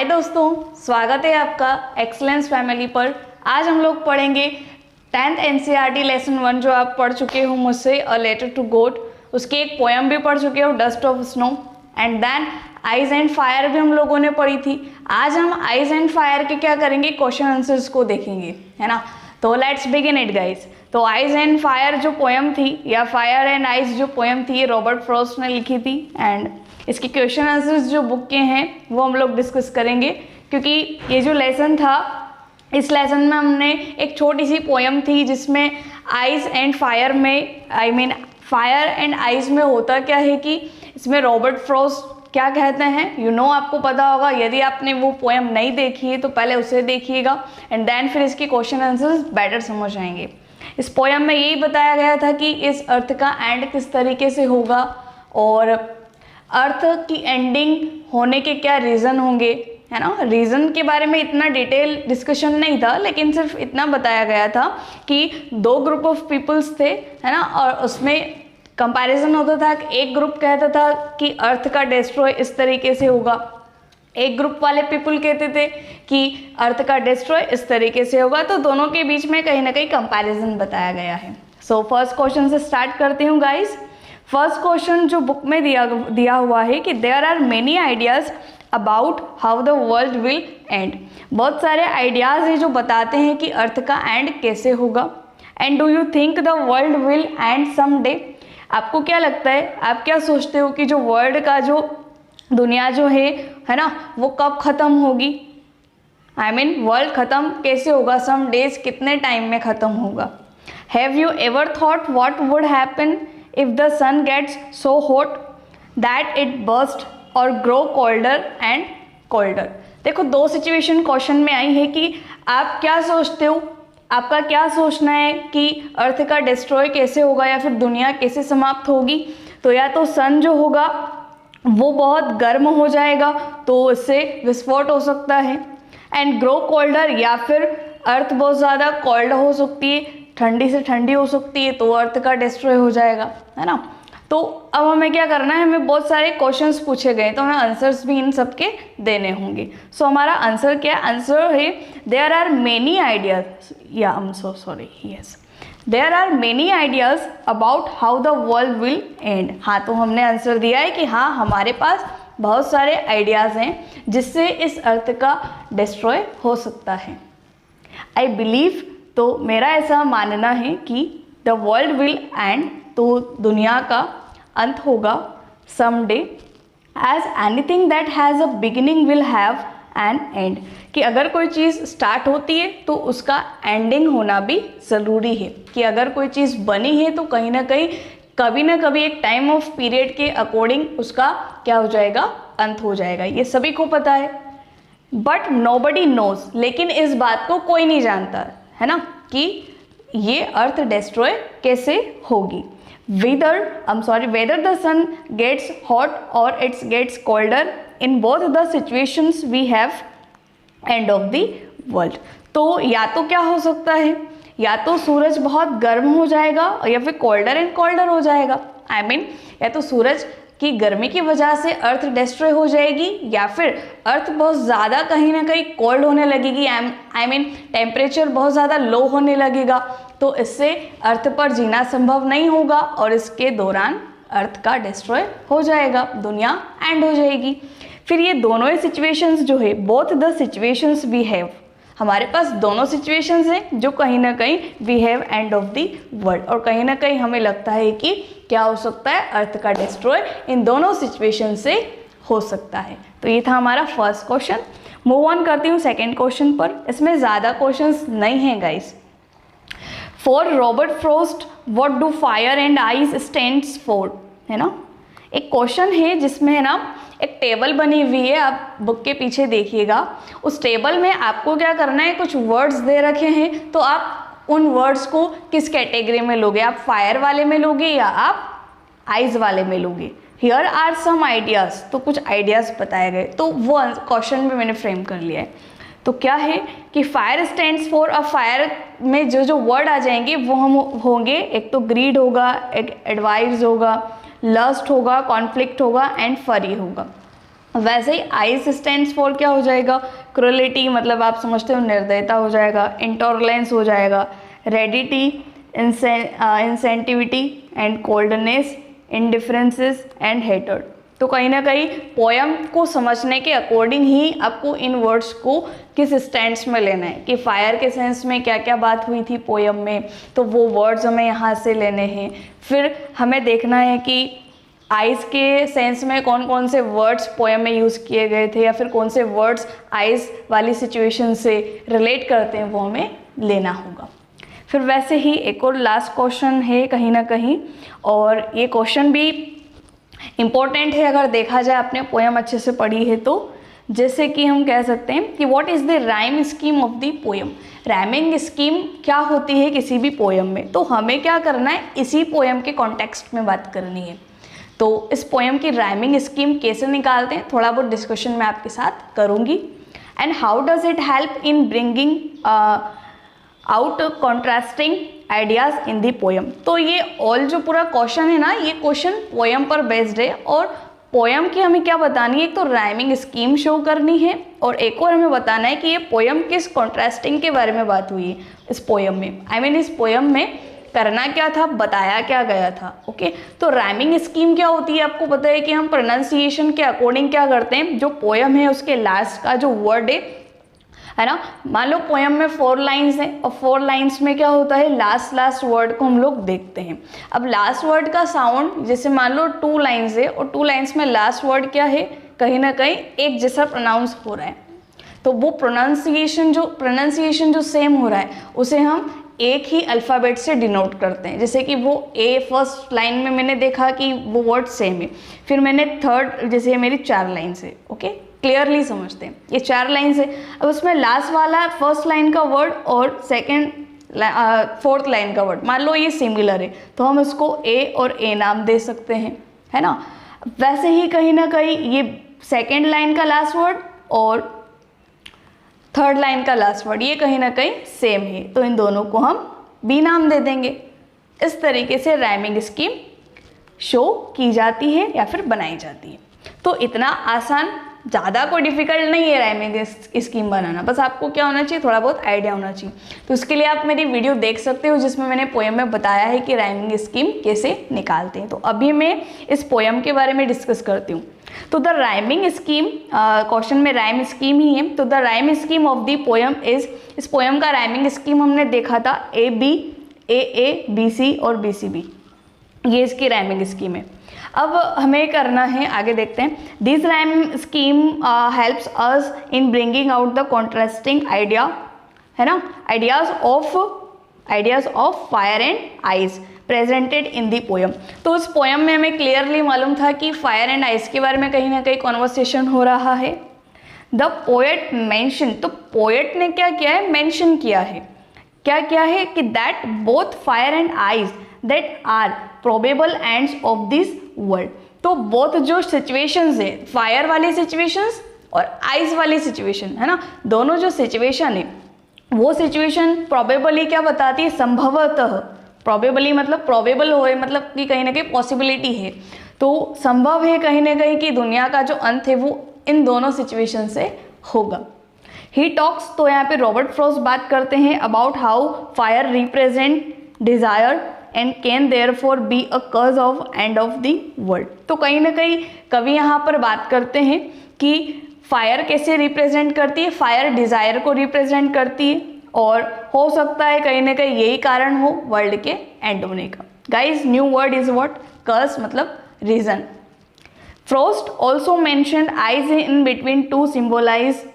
हाय दोस्तों, स्वागत है आपका एक्सीलेंस फैमिली पर। आज हम लोग पढ़ेंगे 10th एनसीईआरटी लेसन 1 जो आप पढ़ चुके हो मुझसे, अ लेटर टू गॉड। उसकी एक पोएम भी पढ़ चुके हो, dust of snow, and then ice and fire भी हम लोगों ने पढ़ी थी। आज हम आइज एंड फायर के क्या करेंगे, क्वेश्चन आंसर्स को देखेंगे, है ना। तो लेट्स बिगिन इट गाइस। तो आइज एंड फायर जो पोएम थी, या फायर एंड आइज जो पोएम थी, ये रॉबर्ट फ्रॉस्ट ने लिखी थी। एंड इसके क्वेश्चन आंसर्स जो बुक के हैं वो हम लोग डिस्कस करेंगे, क्योंकि ये जो लेसन था, इस लेसन में हमने एक छोटी सी पोएम थी जिसमें आइज एंड फायर में फायर एंड आइज में होता क्या है कि इसमें रॉबर्ट फ्रॉस्ट क्या कहते हैं, आपको पता होगा। यदि आपने वो पोएम नहीं देखी है तो पहले उसे देखिएगा, एंड देन फिर इसके क्वेश्चन आंसर्स बेटर समझ आएंगे। इस पोएम में यही बताया गया था कि इस अर्थ का एंड किस तरीके से होगा, और अर्थ की एंडिंग होने के क्या रीज़न होंगे, है ना। रीज़न के बारे में इतना डिटेल डिस्कशन नहीं था, लेकिन सिर्फ इतना बताया गया था कि दो ग्रुप ऑफ पीपल्स थे, है ना, और उसमें कंपैरिजन होता था। एक ग्रुप कहता था कि अर्थ का डिस्ट्रॉय इस तरीके से होगा, एक ग्रुप वाले पीपल कहते थे कि अर्थ का डिस्ट्रॉय इस तरीके से होगा। तो दोनों के बीच में कहीं ना कहीं कंपैरिजन बताया गया है। सो फर्स्ट क्वेश्चन से स्टार्ट करती हूँ गाइस। फर्स्ट क्वेश्चन जो बुक में दिया हुआ है कि there are many ideas about how the world will end. बहुत सारे आइडियाज़ हैं जो बताते हैं कि अर्थ का एंड कैसे होगा। And do you think the world will end some day. आपको क्या लगता है, आप क्या सोचते हो कि जो वर्ल्ड का जो दुनिया जो है ना, वो कब ख़त्म होगी। वर्ल्ड ख़त्म कैसे होगा, सम डेज कितने टाइम में ख़त्म होगा। Have you ever thought what would happen if the sun gets so hot that it burst or grow colder and colder। देखो, दो सिचुएशन क्वेश्चन में आई है कि आप क्या सोचते हो, आपका क्या सोचना है कि अर्थ का डिस्ट्रॉय कैसे होगा या फिर दुनिया कैसे समाप्त होगी। तो या तो सन जो होगा वो बहुत गर्म हो जाएगा तो इससे विस्फोट हो सकता है, एंड ग्रो कोल्डर, या फिर अर्थ बहुत ज़्यादा कोल्ड हो सकती है, ठंडी से ठंडी हो सकती है, तो अर्थ का डिस्ट्रॉय हो जाएगा, है ना। तो अब हमें क्या करना है, हमें बहुत सारे क्वेश्चंस पूछे गए तो हमें आंसर्स भी इन सब के देने होंगे। सो हमारा आंसर क्या है, आंसर है देयर आर मेनी आइडियाज, या I am so sorry, yes, there are many ideas about how the world will end. हाँ, तो हमने आंसर दिया है कि हाँ, हमारे पास बहुत सारे आइडियाज़ हैं जिससे इस अर्थ का डिस्ट्रॉय हो सकता है। आई बिलीव, तो मेरा ऐसा मानना है कि द वर्ल्ड विल एंड, तो दुनिया का अंत होगा, some day, as anything that has a beginning will have an end. कि अगर कोई चीज़ स्टार्ट होती है तो उसका एंडिंग होना भी ज़रूरी है, कि अगर कोई चीज़ बनी है तो कहीं ना कहीं कभी ना कभी एक टाइम ऑफ पीरियड के अकॉर्डिंग उसका क्या हो जाएगा, अंत हो जाएगा। ये सभी को पता है, बट नोबडी नोज, लेकिन इस बात को कोई नहीं जानता, है ना, कि ये अर्थ डिस्ट्रॉय कैसे होगी। whether the sun gets hot or it gets colder, in both the situations we have end of the world। तो या तो क्या हो सकता है, या तो सूरज बहुत गर्म हो जाएगा या फिर कोल्डर एंड कोल्डर हो जाएगा। या तो सूरज कि गर्मी की वजह से अर्थ डिस्ट्रॉय हो जाएगी, या फिर अर्थ बहुत ज़्यादा कहीं ना कहीं कोल्ड होने लगेगी, टेम्परेचर बहुत ज़्यादा लो होने लगेगा, तो इससे अर्थ पर जीना संभव नहीं होगा और इसके दौरान अर्थ का डिस्ट्रॉय हो जाएगा, दुनिया एंड हो जाएगी। फिर ये दोनों ही सिचुएशंस जो है, both the situations we have, हमारे पास दोनों सिचुएशंस हैं जो कहीं ना कहीं we have end of the world, और कहीं ना कहीं हमें लगता है कि क्या हो सकता है, अर्थ का डिस्ट्रॉय इन दोनों सिचुएशन से हो सकता है। तो ये था हमारा फर्स्ट क्वेश्चन। मूव ऑन करती हूँ सेकेंड क्वेश्चन पर। इसमें ज़्यादा क्वेश्चंस नहीं हैं guys. For Robert Frost what do fire and ice stands for, है ना। एक क्वेश्चन है जिसमें, है ना, एक टेबल बनी हुई है, आप बुक के पीछे देखिएगा। उस टेबल में आपको क्या करना है, कुछ वर्ड्स दे रखे हैं, तो आप उन वर्ड्स को किस कैटेगरी में लोगे, आप फायर वाले में लोगे या आप आइज वाले में लोगे। हियर आर सम आइडियाज़, तो कुछ आइडियाज़ बताए गए, तो वो क्वेश्चन भी मैंने फ्रेम कर लिया है। तो क्या है कि फायर स्टैंड्स फॉर, अब फायर में जो जो वर्ड आ जाएंगे वो हम होंगे, एक तो ग्रीड होगा, एक एडवाइस होगा, लस्ट होगा, कॉन्फ्लिक्ट होगा एंड फरी होगा। वैसे ही आइस स्टैंड्स फॉर क्या हो जाएगा, क्रूएलिटी मतलब आप समझते हो निर्दयता हो जाएगा, इंटॉलरेंस हो जाएगा, रेडिटी, इंसेंटिविटी एंड कोल्डनेस, इंडिफरेंसेस एंड हेटर्ड। तो कहीं ना कहीं पोयम को समझने के अकॉर्डिंग ही आपको इन वर्ड्स को किस स्टैंड्स में लेना है कि फायर के सेंस में क्या क्या बात हुई थी पोयम में, तो वो वर्ड्स हमें यहाँ से लेने हैं। फिर हमें देखना है कि आइस के सेंस में कौन कौन से वर्ड्स पोयम में यूज़ किए गए थे या फिर कौन से वर्ड्स आइस वाली सिचुएशन से रिलेट करते हैं, वो हमें लेना होगा। फिर वैसे ही एक और लास्ट क्वेश्चन है कहीं ना कहीं, और ये क्वेश्चन भी इम्पोर्टेंट है अगर देखा जाए, आपने पोयम अच्छे से पढ़ी है तो। जैसे कि हम कह सकते हैं कि what is the rhyme scheme of the poem. Rhyming scheme क्या होती है किसी भी पोयम में, तो हमें क्या करना है, इसी पोयम के कॉन्टेक्स्ट में बात करनी है। तो इस पोयम की राइमिंग स्कीम कैसे निकालते हैं, थोड़ा बहुत डिस्कशन मैं आपके साथ करूँगी। And how does it help in bringing out contrasting ideas in the poem. तो ये ऑल जो पूरा क्वेश्चन है ना, ये क्वेश्चन पोयम पर बेस्ड है, और पोयम की हमें क्या बतानी है, एक तो राइमिंग स्कीम शो करनी है, और एक और हमें बताना है कि ये पोयम किस कॉन्ट्रास्टिंग के बारे में बात हुई है इस पोयम में। आई मीन इस पोयम में करना क्या था, बताया क्या गया था। ओके, तो राइमिंग स्कीम क्या होती है, आपको पता है कि हम प्रोनाउंसिएशन के अकॉर्डिंग क्या करते हैं, जो पोयम है उसके लास्ट का जो वर्ड है ना, मान लो पोयम में 4 लाइन्स हैं, और 4 लाइन्स में क्या होता है, लास्ट वर्ड को हम लोग देखते हैं। अब लास्ट वर्ड का साउंड, जैसे मान लो 2 लाइन्स है, और 2 लाइन्स में लास्ट वर्ड क्या है, कहीं ना कहीं एक जैसा प्रोनाउंस हो रहा है, तो वो प्रोनाउंसिएशन जो सेम हो रहा है उसे हम एक ही अल्फ़ाबेट से डिनोट करते हैं। जैसे कि वो ए फर्स्ट लाइन में मैंने देखा कि वो वर्ड सेम है, फिर मैंने थर्ड, जैसे मेरी 4 लाइन्स है, ओके, क्लियरली समझते हैं, ये 4 लाइन्स है। अब उसमें लास्ट वाला फर्स्ट लाइन का वर्ड और सेकंड 4th लाइन का वर्ड मान लो ये सिमिलर है, तो हम उसको ए और ए नाम दे सकते हैं, है ना। वैसे ही कहीं ना कहीं ये सेकंड लाइन का लास्ट वर्ड और थर्ड लाइन का लास्ट वर्ड ये कहीं ना कहीं सेम है, तो इन दोनों को हम बी नाम दे देंगे। इस तरीके से राइमिंग स्कीम शो की जाती है या फिर बनाई जाती है। तो इतना आसान, ज़्यादा कोई डिफिकल्ट नहीं है राइमिंग स्कीम बनाना, बस आपको क्या होना चाहिए, थोड़ा बहुत आइडिया होना चाहिए। तो उसके लिए आप मेरी वीडियो देख सकते हो जिसमें मैंने पोयम में बताया है कि राइमिंग स्कीम कैसे निकालते हैं। तो अभी मैं इस पोयम के बारे में डिस्कस करती हूँ। तो द राइमिंग स्कीम, क्वेश्चन में राइम स्कीम ही है, तो the rhyme scheme of the poem is, इस पोयम का राइमिंग स्कीम हमने देखा था A B, A B C और बी सी बी, ये इसकी राइमिंग स्कीम है। अब हमें करना है, आगे देखते हैं। This rhyme scheme helps us in bringing out the contrasting idea, है ना, ideas of fire and ice presented in the poem. तो उस पोयम में हमें क्लियरली मालूम था कि फायर एंड आइस के बारे में कहीं ना कहीं कॉन्वर्सेशन हो रहा है। द पोएट मेंशन, तो पोएट ने क्या किया है, मेंशन किया है, क्या किया है कि that both fire and ice that are probable ends of this world. तो बोथ जो सिचुएशंस है, फायर वाली सिचुएशंस और आइस वाली सिचुएशन, है ना, दोनों जो सिचुएशन है वो सिचुएशन प्रोबेबली क्या बताती है, संभवतः, प्रोबेबली मतलब प्रोबेबल हो, मतलब कि कहीं ना कहीं पॉसिबिलिटी है, तो संभव है कहीं ना कहीं कि दुनिया का जो अंत है वो इन दोनों सिचुएशन से होगा। ही टॉक्स, तो यहाँ पे रॉबर्ट फ्रॉस्ट बात करते हैं about how fire represent desire and can therefore be a cause of and of the world. तो कहीं ना कहीं कवि यहाँ पर बात करते हैं कि फायर कैसे रिप्रेजेंट करती है, फायर डिजायर को रिप्रेजेंट करती है, और हो सकता है कहीं ना कहीं यही कारण हो वर्ल्ड के एंड होने का। Guys, new word is what, cause मतलब reason. Frost also mentioned eyes in between to symbolize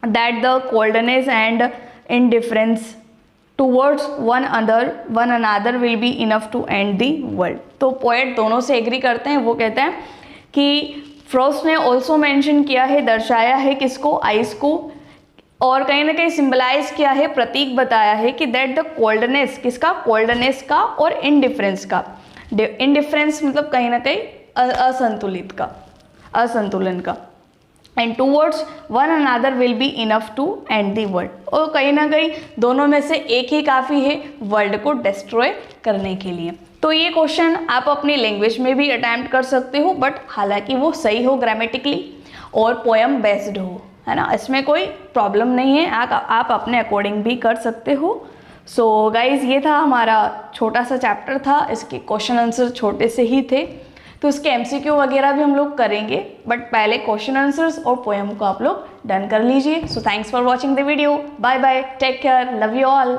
that the coldness and indifference towards one another will be enough to end the world। तो poet दोनों से agree करते हैं, वो कहते हैं कि फ्रॉस्ट ने ऑल्सो मेंशन किया है, दर्शाया है किसको, आइस को, और कहीं ना कहीं सिंबलाइज किया है, प्रतीक बताया है कि दैट द कोल्डनेस, किसका, कोल्डनेस का, और इनडिफरेंस का, इनडिफरेंस मतलब कहीं ना कहीं असंतुलित का, असंतुलन का, and towards one another will be enough to end the world, और कहीं ना कहीं दोनों में से एक ही काफ़ी है वर्ल्ड को डिस्ट्रॉय करने के लिए। तो ये क्वेश्चन आप अपनी लैंग्वेज में भी अटैम्प्ट कर सकते हो, बट हालांकि वो सही हो ग्रामेटिकली, और पोएम बेस्ड हो, है ना, इसमें कोई प्रॉब्लम नहीं है, आप अपने अकॉर्डिंग भी कर सकते हो। सो गाइज़, ये था हमारा छोटा सा चैप्टर था, इसके क्वेश्चन आंसर छोटे से ही थे, तो उसके MCQ वगैरह भी हम लोग करेंगे, बट पहले क्वेश्चन आंसर्स और पोएम को आप लोग डन कर लीजिए। So thanks for watching the video, bye bye, take care, love you all.